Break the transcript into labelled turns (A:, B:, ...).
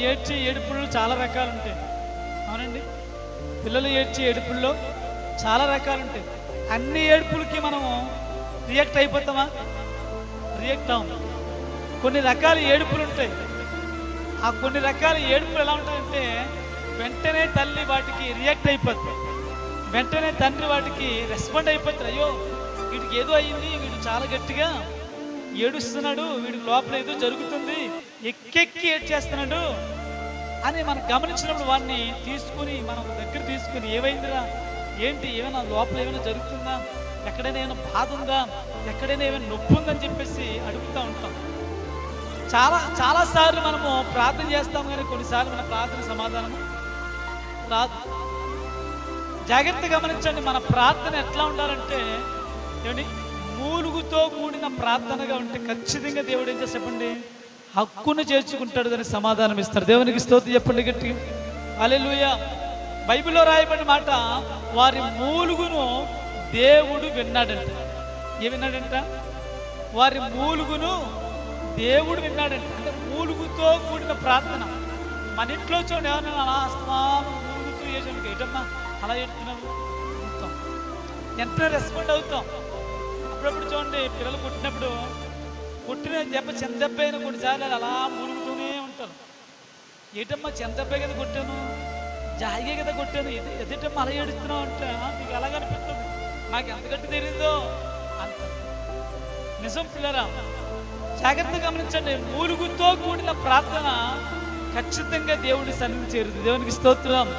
A: ఏడ్చే ఏడుపులు చాలా రకాలు ఉంటాయి. అవునండి, పిల్లలు ఏడ్చే ఏడుపుల్లో చాలా రకాలు ఉంటాయి. అన్ని ఏడుపులకి మనము రియాక్ట్ అయిపోతామా? రియాక్ట్ అవ్వం. కొన్ని రకాల ఏడుపులు ఉంటాయి. ఆ కొన్ని రకాల ఏడుపులు ఎలా ఉంటాయంటే వెంటనే తల్లి వాటికి రియాక్ట్ అయిపోతుంది, వెంటనే తండ్రి వాటికి రెస్పాండ్ అయిపోతారు. అయ్యో వీడికి ఏదో అయ్యింది, వీడు చాలా గట్టిగా ఏడుస్తున్నాడు, వీడికి లోపల ఏదో జరుగుతుంది, ఎక్కెక్కి ఏడ్చేస్తున్నాడు అని మనం గమనించినప్పుడు వాడిని తీసుకుని మనం దగ్గర తీసుకుని ఏమైందిరా, ఏంటి, ఏమైనా లోపల ఏమైనా జరుగుతుందా, ఎక్కడైనా ఏమైనా బాధ ఉందా, ఎక్కడైనా ఏమైనా నొప్పి ఉందని చెప్పేసి అడుగుతూ ఉంటాం. చాలాసార్లు మనము ప్రార్థన చేస్తాం, కానీ కొన్నిసార్లు మన ప్రార్థన సమాధానం రాదు. జాగ్రత్త గమనించండి, మన ప్రార్థన ఎట్లా ఉండాలంటే ఏమండి, మూలుగుతో కూడిన ప్రార్థనగా ఉంటే ఖచ్చితంగా దేవుడు ఏం చేసి చెప్పండి, హక్కును చేర్చుకుంటాడు, దానికి సమాధానం ఇస్తాడు. దేవునికి స్తోత్రం చెప్పండి గట్టిగా, హల్లెలూయా. బైబిల్లో రాయబడిన మాట, వారి మూలుగును దేవుడు విన్నాడంట. ఏం విన్నాడంట? వారి మూలుగును దేవుడు విన్నాడంట. అంటే మూలుగుతో కూడిన ప్రార్థన. మన ఇంట్లో చూడండి, ఏమన్నా అలా అస్తమానం మూలుగుతూ ఏజండి, ఏటమ్మా అలా ఎడుతున్నావు అవుతాం, వెంటనే రెస్పాండ్ అవుతాం. అప్పుడప్పుడు చూడండి, పిల్లలు కొట్టినప్పుడు కొట్టిన దెబ్బ చెందెబ్బ అయినా కొన్నిసార్లు అలా మూలుగుతూనే ఉంటారు. ఏటమ్మా చెందెబ్బే కదా కొట్టాను, జాయిగే కదా కొట్టాను, ఎదుటమ్మా అలా ఏడుస్తున్నావు అంటే మీకు ఎలాగ అనిపిస్తుంది, నాకు ఎంత గట్టి తెలియదో అంత నిజం. పిల్లరా జాగ్రత్తగా గమనించండి, మూలుగుతో కూడిన ప్రార్థన ఖచ్చితంగా దేవుడి సన్నిధి చేరుతుంది. దేవునికి స్తోత్రం.